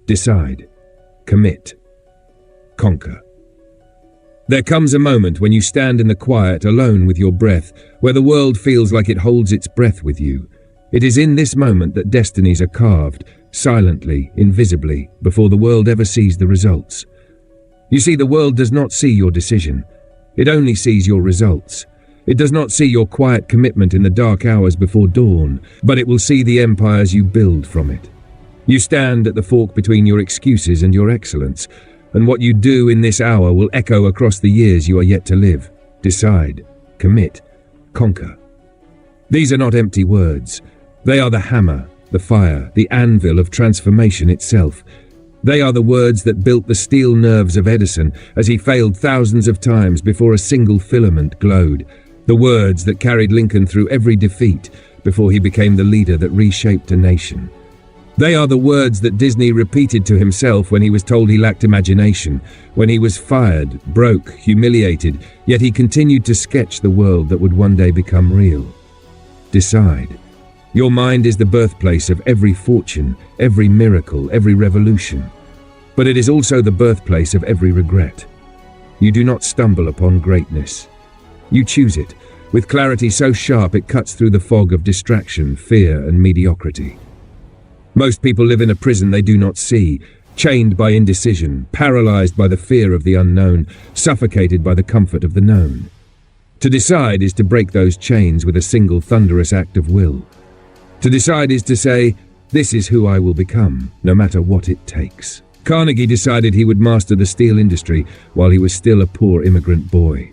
Decide, commit, conquer. There comes a moment when you stand in the quiet, alone with your breath, where the world feels like it holds its breath with you. It is in this moment that destinies are carved, silently, invisibly, before the world ever sees the results. You see, the world does not see your decision. It only sees your results. It does not see your quiet commitment in the dark hours before dawn, but it will see the empires you build from it. You stand at the fork between your excuses and your excellence, and what you do in this hour will echo across the years you are yet to live. Decide, commit, conquer. These are not empty words. They are the hammer, the fire, the anvil of transformation itself. They are the words that built the steel nerves of Edison as he failed thousands of times before a single filament glowed. The words that carried Lincoln through every defeat before he became the leader that reshaped a nation. They are the words that Disney repeated to himself when he was told he lacked imagination, when he was fired, broke, humiliated, yet he continued to sketch the world that would one day become real. Decide. Your mind is the birthplace of every fortune, every miracle, every revolution. But it is also the birthplace of every regret. You do not stumble upon greatness. You choose it, with clarity so sharp it cuts through the fog of distraction, fear, and mediocrity. Most people live in a prison they do not see, chained by indecision, paralyzed by the fear of the unknown, suffocated by the comfort of the known. To decide is to break those chains with a single thunderous act of will. To decide is to say, this is who I will become, no matter what it takes. Carnegie decided he would master the steel industry while he was still a poor immigrant boy.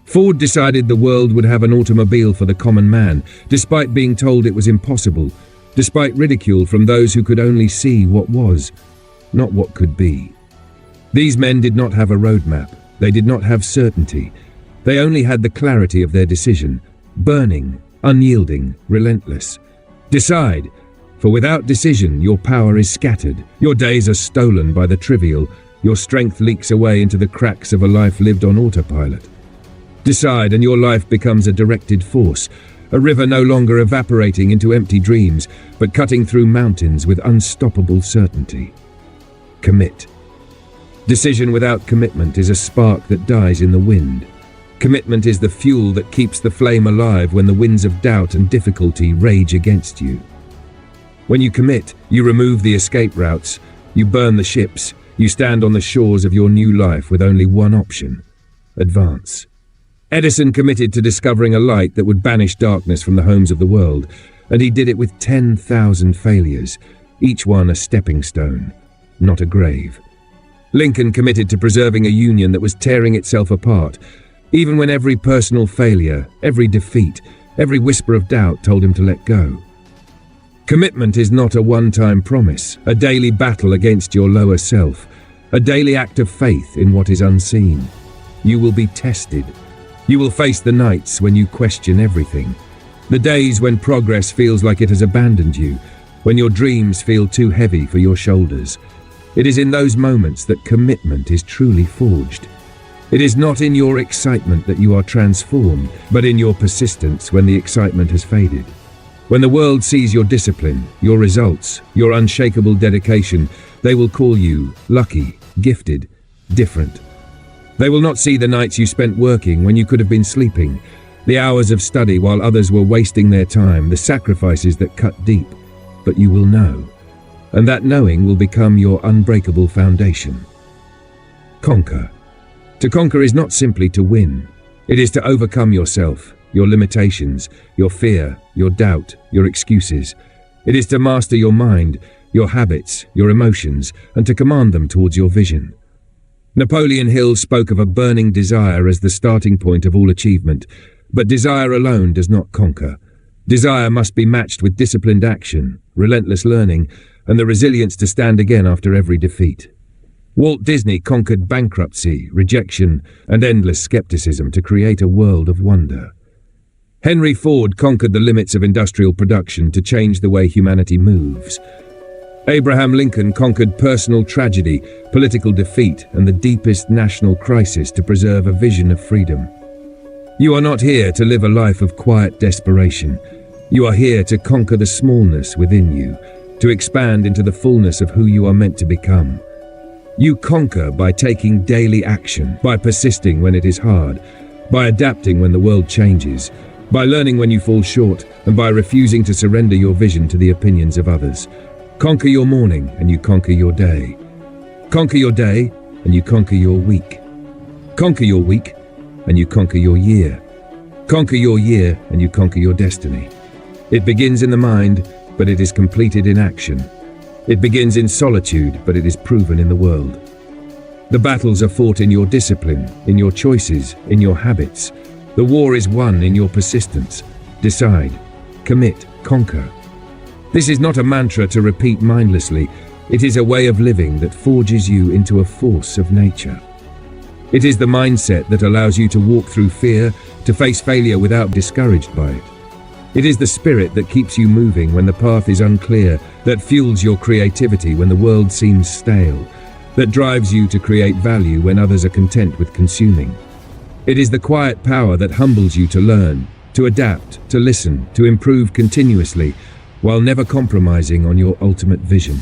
Ford decided the world would have an automobile for the common man, despite being told it was impossible, despite ridicule from those who could only see what was, not what could be. These men did not have a roadmap. They did not have certainty. They only had the clarity of their decision, burning, unyielding, relentless. Decide, for without decision your power is scattered, your days are stolen by the trivial, your strength leaks away into the cracks of a life lived on autopilot. Decide and your life becomes a directed force, a river no longer evaporating into empty dreams, but cutting through mountains with unstoppable certainty. Commit. Decision without commitment is a spark that dies in the wind. Commitment is the fuel that keeps the flame alive when the winds of doubt and difficulty rage against you. When you commit, you remove the escape routes, you burn the ships, you stand on the shores of your new life with only one option: advance. Edison committed to discovering a light that would banish darkness from the homes of the world, and he did it with 10,000 failures, each one a stepping stone, not a grave. Lincoln committed to preserving a union that was tearing itself apart, even when every personal failure, every defeat, every whisper of doubt told him to let go. Commitment is not a one-time promise, a daily battle against your lower self, a daily act of faith in what is unseen. You will be tested. You will face the nights when you question everything, the days when progress feels like it has abandoned you, when your dreams feel too heavy for your shoulders. It is in those moments that commitment is truly forged. It is not in your excitement that you are transformed, but in your persistence when the excitement has faded. When the world sees your discipline, your results, your unshakable dedication, they will call you lucky, gifted, different. They will not see the nights you spent working when you could have been sleeping, the hours of study while others were wasting their time, the sacrifices that cut deep, but you will know. And that knowing will become your unbreakable foundation. Conquer. To conquer is not simply to win. It is to overcome yourself, your limitations, your fear, your doubt, your excuses. It is to master your mind, your habits, your emotions, and to command them towards your vision. Napoleon Hill spoke of a burning desire as the starting point of all achievement, but desire alone does not conquer. Desire must be matched with disciplined action, relentless learning, and the resilience to stand again after every defeat. Walt Disney conquered bankruptcy, rejection, and endless skepticism to create a world of wonder. Henry Ford conquered the limits of industrial production to change the way humanity moves. Abraham Lincoln conquered personal tragedy, political defeat, and the deepest national crisis to preserve a vision of freedom. You are not here to live a life of quiet desperation. You are here to conquer the smallness within you, to expand into the fullness of who you are meant to become. You conquer by taking daily action, by persisting when it is hard, by adapting when the world changes, by learning when you fall short, and by refusing to surrender your vision to the opinions of others. Conquer your morning and you conquer your day. Conquer your day and you conquer your week. Conquer your week and you conquer your year. Conquer your year and you conquer your destiny. It begins in the mind, but it is completed in action. It begins in solitude, but it is proven in the world. The battles are fought in your discipline, in your choices, in your habits. The war is won in your persistence. Decide, commit, conquer. This is not a mantra to repeat mindlessly. It is a way of living that forges you into a force of nature. It is the mindset that allows you to walk through fear, to face failure without being discouraged by it. It is the spirit that keeps you moving when the path is unclear, that fuels your creativity when the world seems stale, that drives you to create value when others are content with consuming. It is the quiet power that humbles you to learn, to adapt, to listen, to improve continuously, while never compromising on your ultimate vision.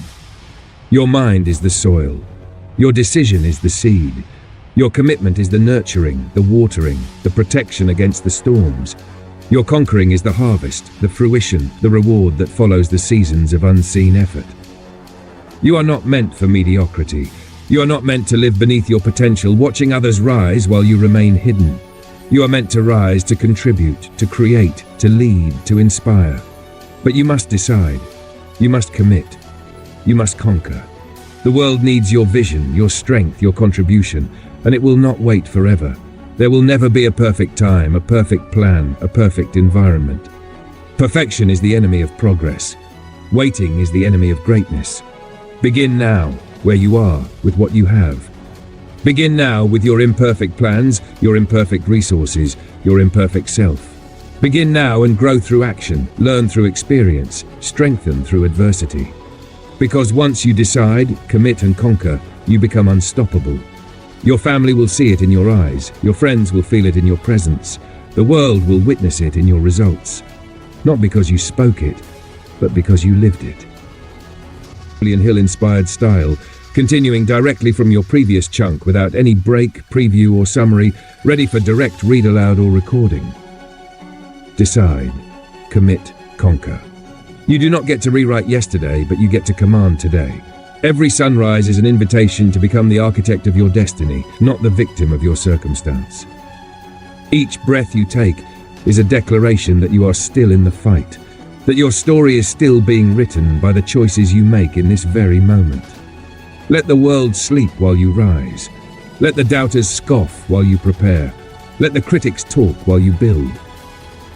Your mind is the soil. Your decision is the seed. Your commitment is the nurturing, the watering, the protection against the storms. Your conquering is the harvest, the fruition, the reward that follows the seasons of unseen effort. You are not meant for mediocrity. You are not meant to live beneath your potential, watching others rise while you remain hidden. You are meant to rise, to contribute, to create, to lead, to inspire. But you must decide. You must commit. You must conquer. The world needs your vision, your strength, your contribution, and it will not wait forever. There will never be a perfect time, a perfect plan, a perfect environment. Perfection is the enemy of progress. Waiting is the enemy of greatness. Begin now, where you are, with what you have. Begin now with your imperfect plans, your imperfect resources, your imperfect self. Begin now and grow through action, learn through experience, strengthen through adversity. Because once you decide, commit and conquer, you become unstoppable. Your family will see it in your eyes, your friends will feel it in your presence, the world will witness it in your results. Not because you spoke it, but because you lived it. Napoleon Hill-inspired style, continuing directly from your previous chunk without any break, preview or summary, ready for direct read aloud or recording. Decide, commit, conquer. You do not get to rewrite yesterday, but you get to command today. Every sunrise is an invitation to become the architect of your destiny, not the victim of your circumstance. Each breath you take is a declaration that you are still in the fight, that your story is still being written by the choices you make in this very moment. Let the world sleep while you rise. Let the doubters scoff while you prepare. Let the critics talk while you build.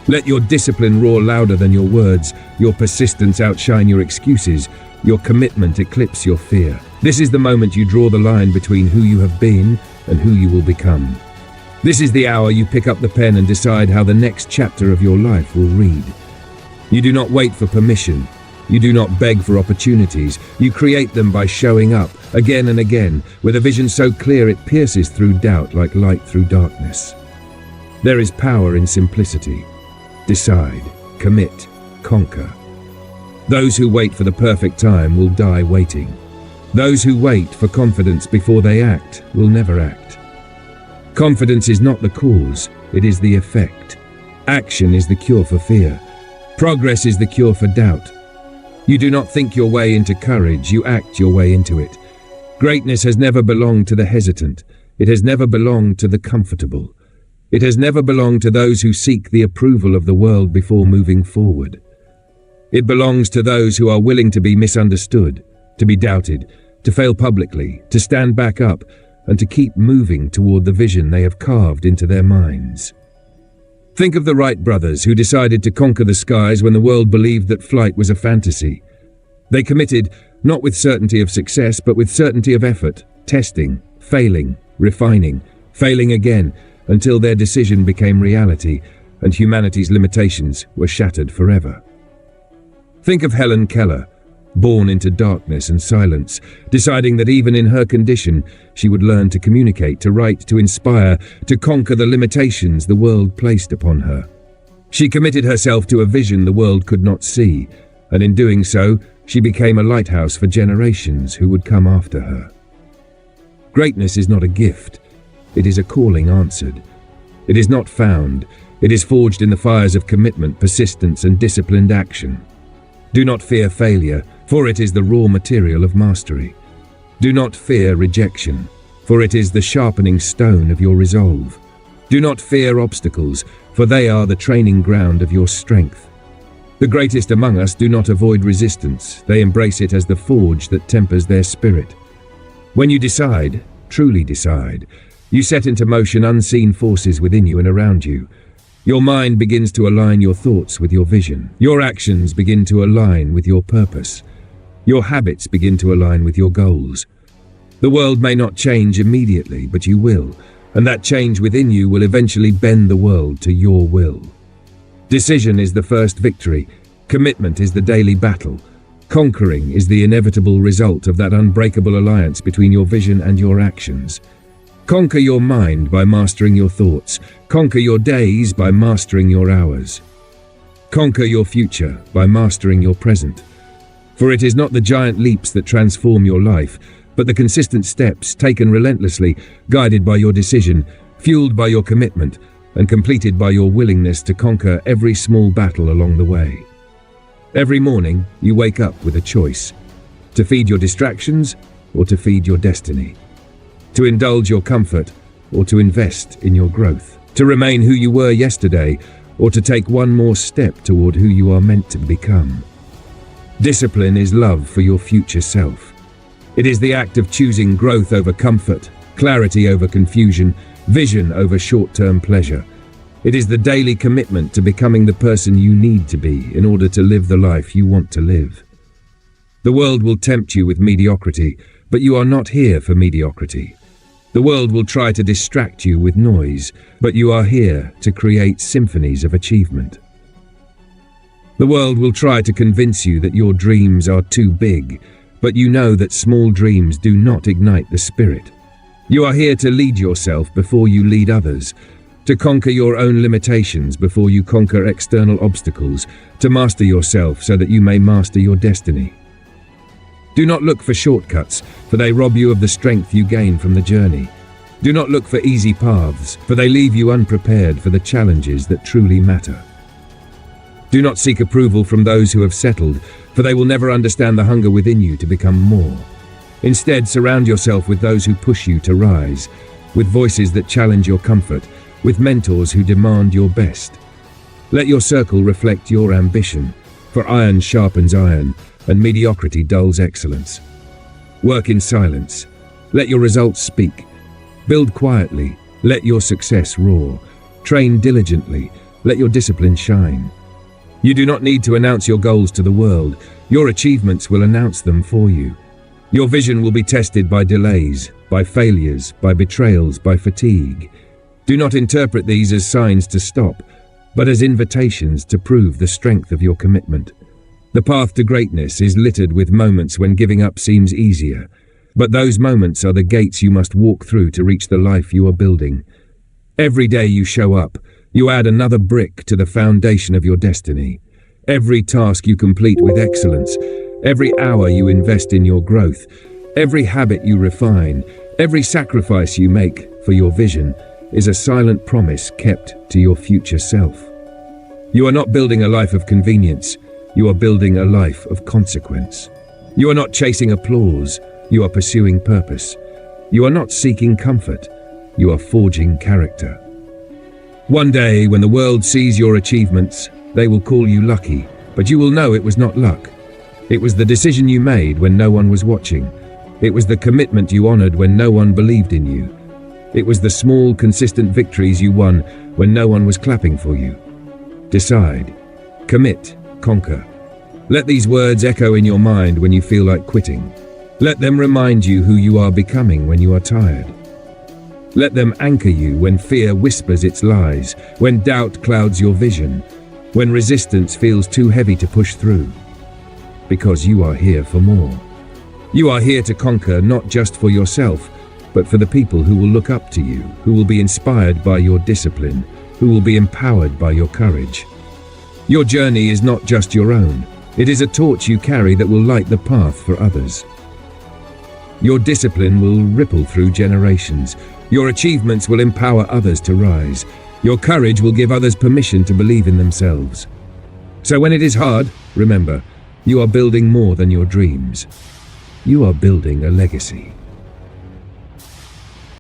Let your discipline roar louder than your words, your persistence outshine your excuses, your commitment eclipse your fear. This is the moment you draw the line between who you have been and who you will become. This is the hour you pick up the pen and decide how the next chapter of your life will read. You do not wait for permission. You do not beg for opportunities. You create them by showing up, again and again, with a vision so clear it pierces through doubt like light through darkness. There is power in simplicity. Decide, commit, conquer. Those who wait for the perfect time will die waiting. Those who wait for confidence before they act will never act. Confidence is not the cause, it is the effect. Action is the cure for fear. Progress is the cure for doubt. You do not think your way into courage, you act your way into it. Greatness has never belonged to the hesitant. It has never belonged to the comfortable. It has never belonged to those who seek the approval of the world before moving forward. It belongs to those who are willing to be misunderstood, to be doubted, to fail publicly, to stand back up, and to keep moving toward the vision they have carved into their minds. Think of the Wright brothers who decided to conquer the skies when the world believed that flight was a fantasy. They committed, not with certainty of success, but with certainty of effort, testing, failing, refining, failing again, until their decision became reality and humanity's limitations were shattered forever. Think of Helen Keller, born into darkness and silence, deciding that even in her condition, she would learn to communicate, to write, to inspire, to conquer the limitations the world placed upon her. She committed herself to a vision the world could not see, and in doing so, she became a lighthouse for generations who would come after her. Greatness is not a gift, it is a calling answered. It is not found, it is forged in the fires of commitment, persistence, and disciplined action. Do not fear failure, for it is the raw material of mastery. Do not fear rejection, for it is the sharpening stone of your resolve. Do not fear obstacles, for they are the training ground of your strength. The greatest among us do not avoid resistance, they embrace it as the forge that tempers their spirit. When you decide, truly decide, you set into motion unseen forces within you and around you. Your mind begins to align your thoughts with your vision. Your actions begin to align with your purpose. Your habits begin to align with your goals. The world may not change immediately, but you will, and that change within you will eventually bend the world to your will. Decision is the first victory. Commitment is the daily battle. Conquering is the inevitable result of that unbreakable alliance between your vision and your actions. Conquer your mind by mastering your thoughts. Conquer your days by mastering your hours. Conquer your future by mastering your present. For it is not the giant leaps that transform your life, but the consistent steps taken relentlessly, guided by your decision, fueled by your commitment, and completed by your willingness to conquer every small battle along the way. Every morning, you wake up with a choice: to feed your distractions or to feed your destiny. To indulge your comfort or to invest in your growth. To remain who you were yesterday or to take one more step toward who you are meant to become. Discipline is love for your future self. It is the act of choosing growth over comfort, clarity over confusion, vision over short-term pleasure. It is the daily commitment to becoming the person you need to be in order to live the life you want to live. The world will tempt you with mediocrity, but you are not here for mediocrity. The world will try to distract you with noise, but you are here to create symphonies of achievement. The world will try to convince you that your dreams are too big, but you know that small dreams do not ignite the spirit. You are here to lead yourself before you lead others, to conquer your own limitations before you conquer external obstacles, to master yourself so that you may master your destiny. Do not look for shortcuts, for they rob you of the strength you gain from the journey. Do not look for easy paths, for they leave you unprepared for the challenges that truly matter. Do not seek approval from those who have settled, for they will never understand the hunger within you to become more. Instead, surround yourself with those who push you to rise, with voices that challenge your comfort, with mentors who demand your best. Let your circle reflect your ambition, for iron sharpens iron, and mediocrity dulls excellence. Work in silence. Let your results speak. Build quietly. Let your success roar. Train diligently. Let your discipline shine. You do not need to announce your goals to the world. Your achievements will announce them for you. Your vision will be tested by delays, by failures, by betrayals, by fatigue. Do not interpret these as signs to stop, but as invitations to prove the strength of your commitment. The path to greatness is littered with moments when giving up seems easier, but those moments are the gates you must walk through to reach the life you are building. Every day you show up, you add another brick to the foundation of your destiny. Every task you complete with excellence, every hour you invest in your growth, every habit you refine, every sacrifice you make for your vision is a silent promise kept to your future self. You are not building a life of convenience. You are building a life of consequence. You are not chasing applause. You are pursuing purpose. You are not seeking comfort. You are forging character. One day, when the world sees your achievements, they will call you lucky, but you will know it was not luck. It was the decision you made when no one was watching. It was the commitment you honored when no one believed in you. It was the small, consistent victories you won when no one was clapping for you. Decide. Commit. Conquer. Let these words echo in your mind when you feel like quitting. Let them remind you who you are becoming when you are tired. Let them anchor you when fear whispers its lies, when doubt clouds your vision, when resistance feels too heavy to push through. Because you are here for more. You are here to conquer not just for yourself, but for the people who will look up to you, who will be inspired by your discipline, who will be empowered by your courage. Your journey is not just your own. It is a torch you carry that will light the path for others. Your discipline will ripple through generations. Your achievements will empower others to rise. Your courage will give others permission to believe in themselves. So when it is hard, remember, you are building more than your dreams. You are building a legacy.